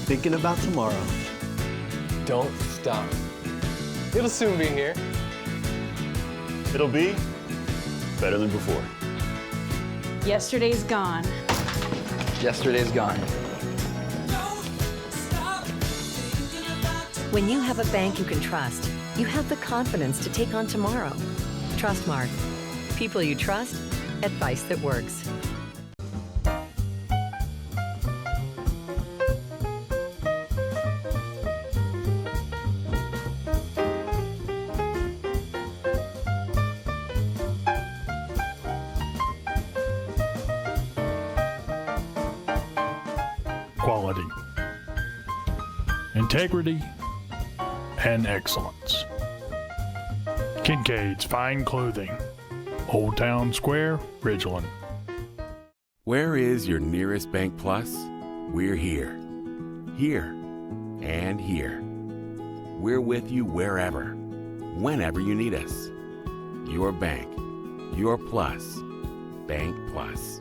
thinking about tomorrow. Don't stop. It'll soon be here. It'll be better than before. Yesterday's gone. Yesterday's gone. When you have a bank you can trust, you have the confidence to take on tomorrow. Trustmark. People you trust, advice that works. Quality, integrity, and excellence. Kincaid's Fine Clothing, Old Town Square, Ridgeland. Where is your nearest Bank Plus? We're here. Here. And here. We're with you wherever, whenever you need us. Your bank. Your plus. Bank Plus.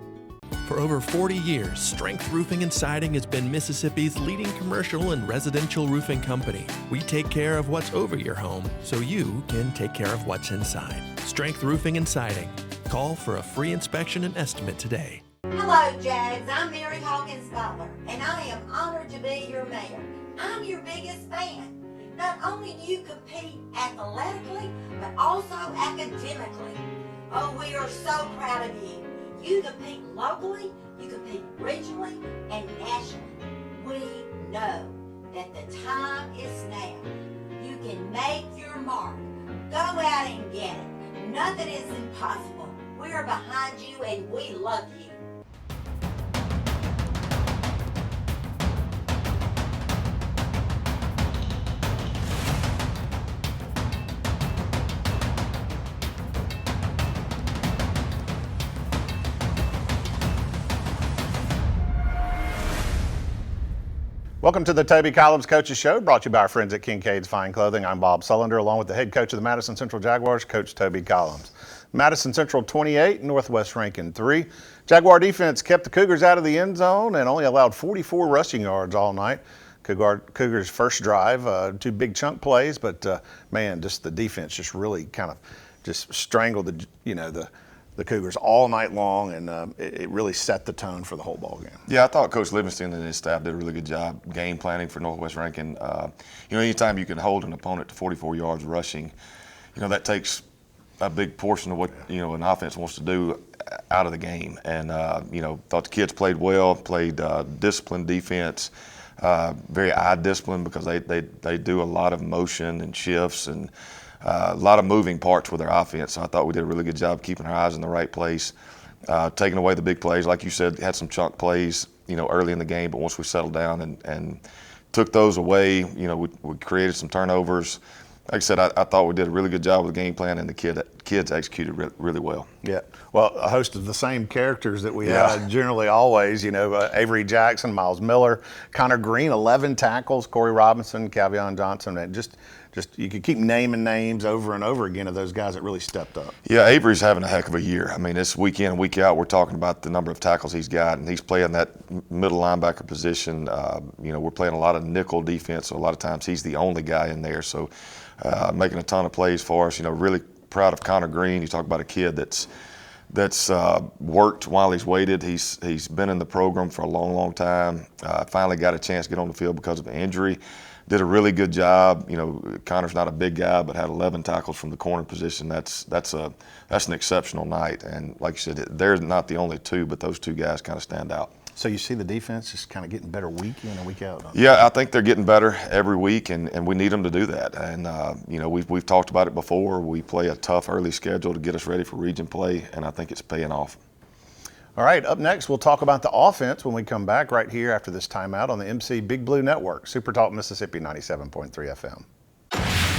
For over 40 years, Strength Roofing and Siding has been Mississippi's leading commercial and residential roofing company. We take care of what's over your home so you can take care of what's inside. Strength Roofing and Siding. Call for a free inspection and estimate today. Hello, Jags. I'm Mary Hawkins Butler, and I am honored to be your mayor. I'm your biggest fan. Not only do you compete athletically, but also academically. Oh, we are so proud of you. You compete locally, you compete regionally, and nationally. We know that the time is now. You can make your mark. Go out and get it. Nothing is impossible. We are behind you and we love you. Welcome to the Toby Collins Coaches Show, brought to you by our friends at Kincaid's Fine Clothing. I'm Bob Sullender, along with the head coach of the Madison Central Jaguars, Coach Toby Collins. Madison Central 28, Northwest Rankin 3. Jaguar defense kept the Cougars out of the end zone and only allowed 44 rushing yards all night. Cougars' first drive, two big chunk plays, but man, just the defense just really kind of just strangled the Cougars all night long, and it really set the tone for the whole ball game. Yeah, I thought Coach Livingston and his staff did a really good job game planning for Northwest Rankin. Anytime you can hold an opponent to 44 yards rushing, that takes a big portion of what an offense wants to do out of the game. And thought the kids played well, played disciplined defense, very eye discipline, because they do a lot of motion and shifts and a lot of moving parts with their offense. So I thought we did a really good job keeping our eyes in the right place, taking away the big plays. Like you said, had some chunk plays, early in the game, but once we settled down and took those away, we created some turnovers. Like I said, I thought we did a really good job with the game plan, and the kids executed really well. Yeah, well, a host of the same characters that we had generally always, Avery Jackson, Miles Miller, Connor Green, 11 tackles, Corey Robinson, Cavion Johnson, and just you could keep naming names over and over again of those guys that really stepped up. Yeah, Avery's having a heck of a year. I mean, it's week in and week out. We're talking about the number of tackles he's got, and he's playing that middle linebacker position. We're playing a lot of nickel defense, so a lot of times he's the only guy in there. So making a ton of plays for us. Really proud of Connor Green. You talk about a kid that's worked while he's waited. He's been in the program for a long time. Finally got a chance to get on the field because of an injury. Did a really good job. Connor's not a big guy, but had 11 tackles from the corner position. That's an exceptional night. And like you said, they're not the only two, but those two guys kind of stand out. So you see the defense just kind of getting better week in and week out. Yeah, I think they're getting better every week, and we need them to do that. And we've talked about it before. We play a tough early schedule to get us ready for region play, and I think it's paying off. All right, up next, we'll talk about the offense when we come back right here after this timeout on the MC Big Blue Network, Super Talk Mississippi 97.3 FM.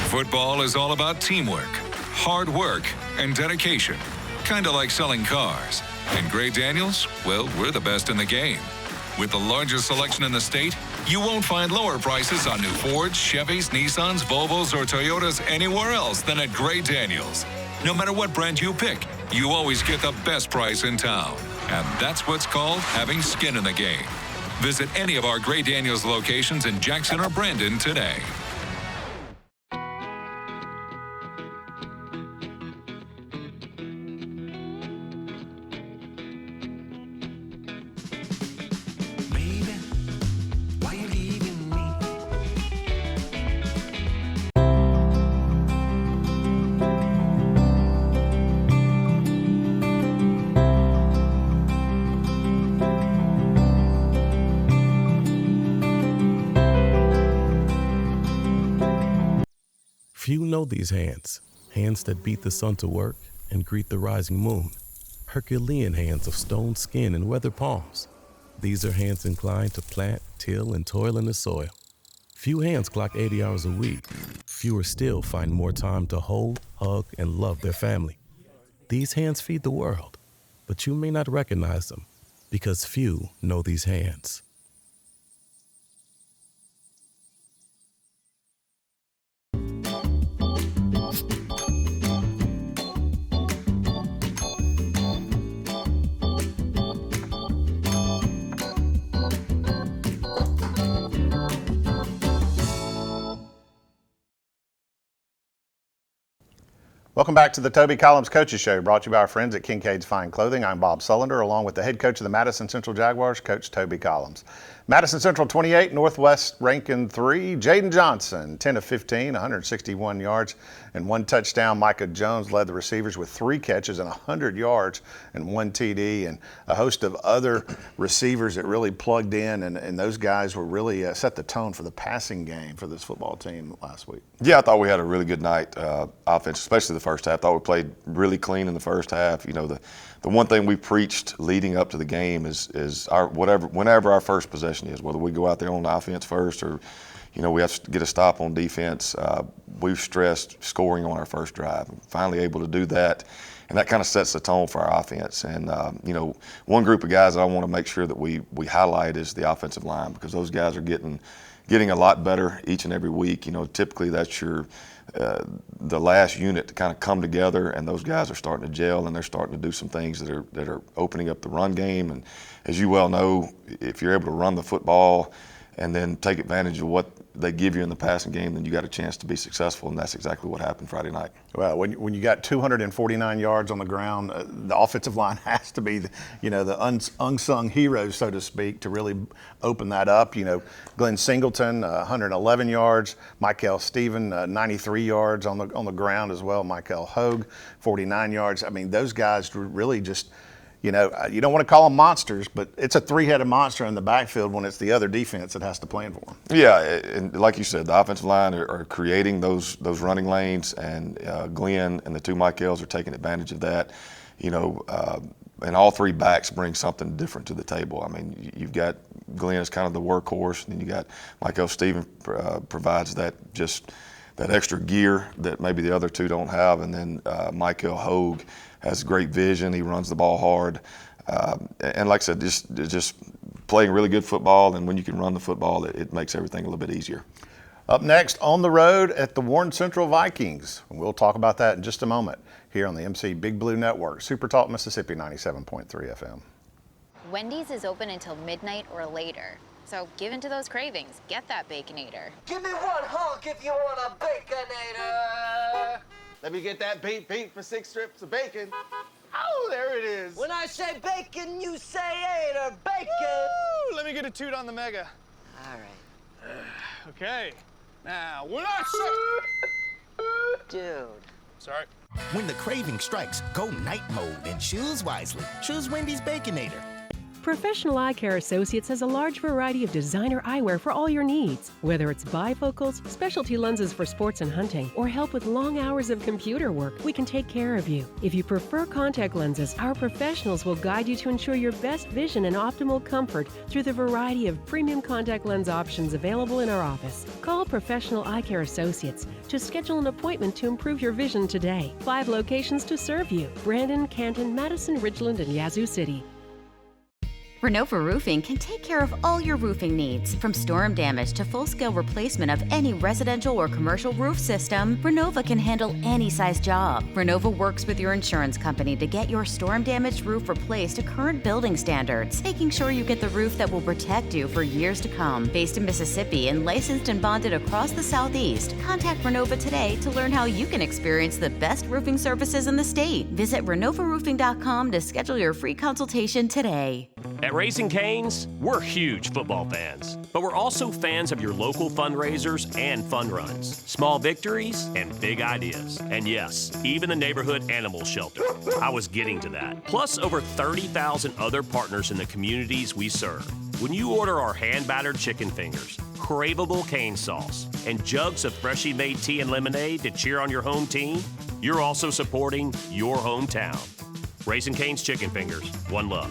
Football is all about teamwork, hard work, and dedication. Kind of like selling cars. And Gray Daniels, well, we're the best in the game. With the largest selection in the state, you won't find lower prices on new Fords, Chevys, Nissans, Volvos, or Toyotas anywhere else than at Gray Daniels. No matter what brand you pick, you always get the best price in town. And that's what's called having skin in the game. Visit any of our Gray Daniels locations in Jackson or Brandon today. Few know these hands, hands that beat the sun to work and greet the rising moon. Herculean hands of stone skin and weathered palms. These are hands inclined to plant, till, and toil in the soil. Few hands clock 80 hours a week. Fewer still find more time to hold, hug, and love their family. These hands feed the world, but you may not recognize them because few know these hands. Welcome back to the Toby Collins Coaches Show, brought to you by our friends at Kincaid's Fine Clothing. I'm Bob Sullender, along with the head coach of the Madison Central Jaguars, Coach Toby Collins. Madison Central 28, Northwest Rankin 3. Jaden Johnson, 10 of 15, 161 yards and 1 touchdown. Micah Jones led the receivers with 3 catches and 100 yards and 1 TD, and a host of other receivers that really plugged in, and those guys were really set the tone for the passing game for this football team last week. Yeah, I thought we had a really good night offense, especially the first half. I thought we played really clean in the first half. You know, the one thing we preached leading up to the game is our whenever our first possession is, whether we go out there on the offense first or, you know, we have to get a stop on defense. We've stressed scoring on our first drive. Finally able to do that, and that kind of sets the tone for our offense. And you know, one group of guys that I want to make sure that we highlight is the offensive line, because those guys are getting a lot better each and every week. You know, typically that's your the last unit to kind of come together, and those guys are starting to gel, and they're starting to do some things that are opening up the run game. And as you well know, if you're able to run the football and then take advantage of what they give you in the passing game, then you got a chance to be successful, and that's exactly what happened Friday night. Well, when you got 249 yards on the ground, the offensive line has to be the unsung heroes, so to speak, to really open that up. You know, Glenn Singleton, 111 yards. Michael Stephen, 93 yards on the ground as well. Michael Hogue, 49 yards. I mean, those guys really just, you know, you don't want to call them monsters, but it's a three-headed monster in the backfield when it's the other defense that has to plan for them. Yeah, and like you said, the offensive line are creating those running lanes, and Glenn and the 2 Michaels are taking advantage of that. You know, and all 3 backs bring something different to the table. I mean, you've got Glenn as kind of the workhorse, and then you got Michael Stephen provides that extra gear that maybe the other 2 don't have, and then Michael Hogue has great vision. He runs the ball hard, and like I said, just playing really good football. And when you can run the football, it makes everything a little bit easier. Up next, on the road at the Warren Central Vikings. We'll talk about that in just a moment here on the MC Big Blue Network, Super Talk Mississippi 97.3 FM. Wendy's is open until midnight or later. So give in to those cravings. Get that Baconator. Give me 1 hunk if you want a Baconator. Let me get that beat for 6 strips of bacon. Oh, there it is. When I say bacon, you say Ader. Bacon. Woo! Let me get a toot on the mega. All right. Okay. Now, when I say... Dude. Sorry. When the craving strikes, go night mode and choose wisely. Choose Wendy's Baconator. Professional Eye Care Associates has a large variety of designer eyewear for all your needs. Whether it's bifocals, specialty lenses for sports and hunting, or help with long hours of computer work, we can take care of you. If you prefer contact lenses, our professionals will guide you to ensure your best vision and optimal comfort through the variety of premium contact lens options available in our office. Call Professional Eye Care Associates to schedule an appointment to improve your vision today. 5 locations to serve you: Brandon, Canton, Madison, Ridgeland, and Yazoo City. Renova Roofing can take care of all your roofing needs. From storm damage to full-scale replacement of any residential or commercial roof system, Renova can handle any size job. Renova works with your insurance company to get your storm-damaged roof replaced to current building standards, making sure you get the roof that will protect you for years to come. Based in Mississippi and licensed and bonded across the Southeast, contact Renova today to learn how you can experience the best roofing services in the state. Visit renovaroofing.com to schedule your free consultation today. At Raising Cane's, we're huge football fans, but we're also fans of your local fundraisers and fun runs, small victories and big ideas, and yes, even the neighborhood animal shelter. I was getting to that. Plus over 30,000 other partners in the communities we serve. When you order our hand-battered chicken fingers, craveable cane sauce, and jugs of freshly made tea and lemonade to cheer on your home team, you're also supporting your hometown. Raising Cane's Chicken Fingers, one love.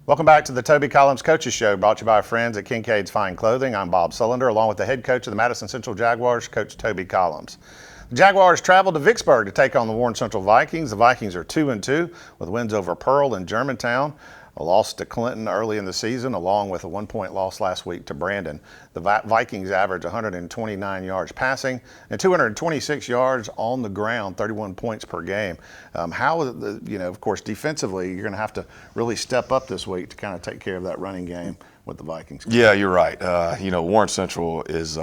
Welcome back to the Toby Collins Coaches Show, brought to you by our friends at Kincaid's Fine Clothing. I'm Bob Sullender, along with the head coach of the Madison Central Jaguars, Coach Toby Collins. The Jaguars traveled to Vicksburg to take on the Warren Central Vikings. The Vikings are 2-2 with wins over Pearl and Germantown, a loss to Clinton early in the season, along with a 1-point loss last week to Brandon. The Vikings average 129 yards passing and 226 yards on the ground, 31 points per game. Of course, defensively, you're going to have to really step up this week to kind of take care of that running game with the Vikings. Yeah, you're right. Warren Central is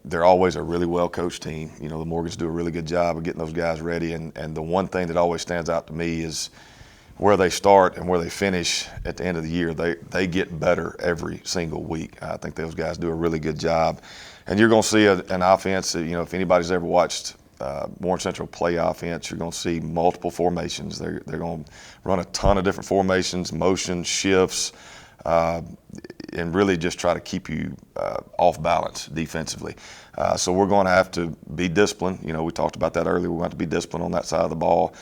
they're always a really well-coached team. The Morgans do a really good job of getting those guys ready, and the one thing that always stands out to me is where they start and where they finish at the end of the year. They get better every single week. I think those guys do a really good job. And you're going to see an offense that, if anybody's ever watched Warren Central play offense, you're going to see multiple formations. They're going to run a ton of different formations, motions, shifts, and really just try to keep you off balance defensively. So we're going to have to be disciplined. We talked about that earlier. We're going to have to be disciplined on that side of the ball.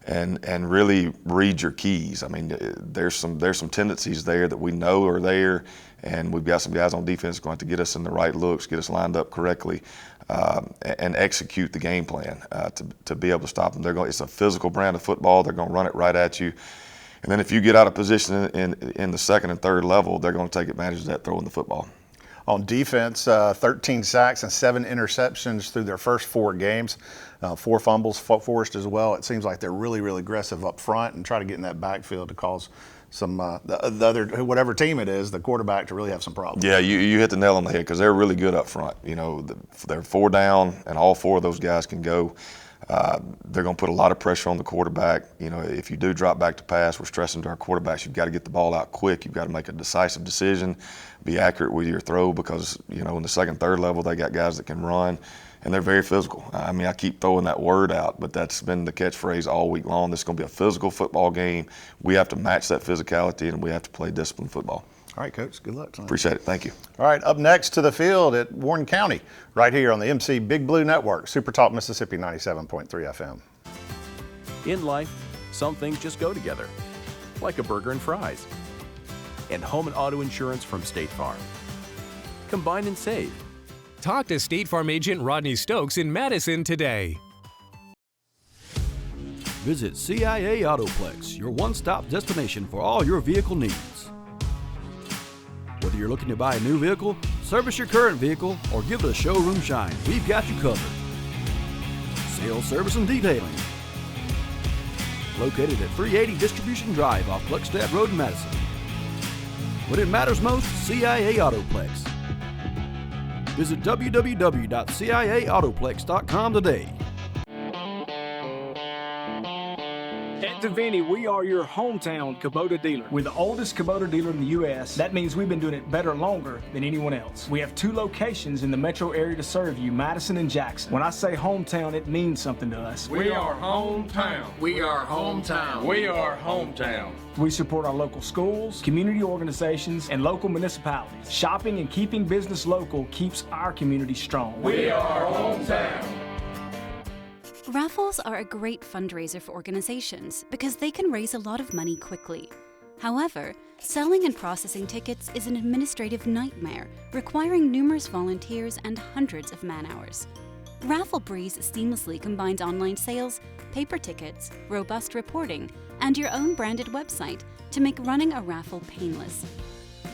And really read your keys. I mean, there's some tendencies there that we know are there, and we've got some guys on defense going to get us in the right looks, get us lined up correctly, and execute the game plan to be able to stop them. It's a physical brand of football. They're going to run it right at you. And then if you get out of position in the second and third level, they're going to take advantage of that throwing the football. On defense, 13 sacks and 7 interceptions through their first 4 games. 4 fumbles forced as well. It seems like they're really, really aggressive up front and try to get in that backfield to cause some the other, whatever team it is, the quarterback to really have some problems. Yeah, you hit the nail on the head because they're really good up front. They're 4 down, and all 4 of those guys can go. They're going to put a lot of pressure on the quarterback. If you do drop back to pass, we're stressing to our quarterbacks, you've got to get the ball out quick. You've got to make a decisive decision, be accurate with your throw because, in the second, third level, they got guys that can run, and they're very physical. I mean, I keep throwing that word out, but that's been the catchphrase all week long. This is going to be a physical football game. We have to match that physicality, and we have to play disciplined football. All right, Coach, good luck tonight. Appreciate it. Thank you. All right, up next to the field at Warren County, right here on the MC Big Blue Network, Super Talk Mississippi 97.3 FM. In life, some things just go together, like a burger and fries, and home and auto insurance from State Farm. Combine and save. Talk to State Farm agent Rodney Stokes in Madison today. Visit CIA Autoplex, your one-stop destination for all your vehicle needs. Whether you're looking to buy a new vehicle, service your current vehicle, or give it a showroom shine, we've got you covered. Sales, service, and detailing. Located at 380 Distribution Drive off Gluckstadt Road in Madison. When it matters most, CIA Autoplex. Visit www.ciautoplex.com today. At Davini, we are your hometown Kubota dealer. We're the oldest Kubota dealer in the U.S. That means we've been doing it better longer than anyone else. We have 2 locations in the metro area to serve you, Madison and Jackson. When I say hometown, it means something to us. We are hometown. We are hometown. We are hometown. We support our local schools, community organizations, and local municipalities. Shopping and keeping business local keeps our community strong. We are hometown. Raffles are a great fundraiser for organizations because they can raise a lot of money quickly. However, selling and processing tickets is an administrative nightmare, requiring numerous volunteers and hundreds of man-hours. Raffle Breeze seamlessly combines online sales, paper tickets, robust reporting, and your own branded website to make running a raffle painless.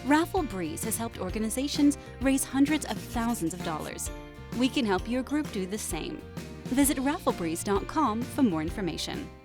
Raffle Breeze has helped organizations raise hundreds of thousands of dollars. We can help your group do the same. Visit rafflebreeze.com for more information.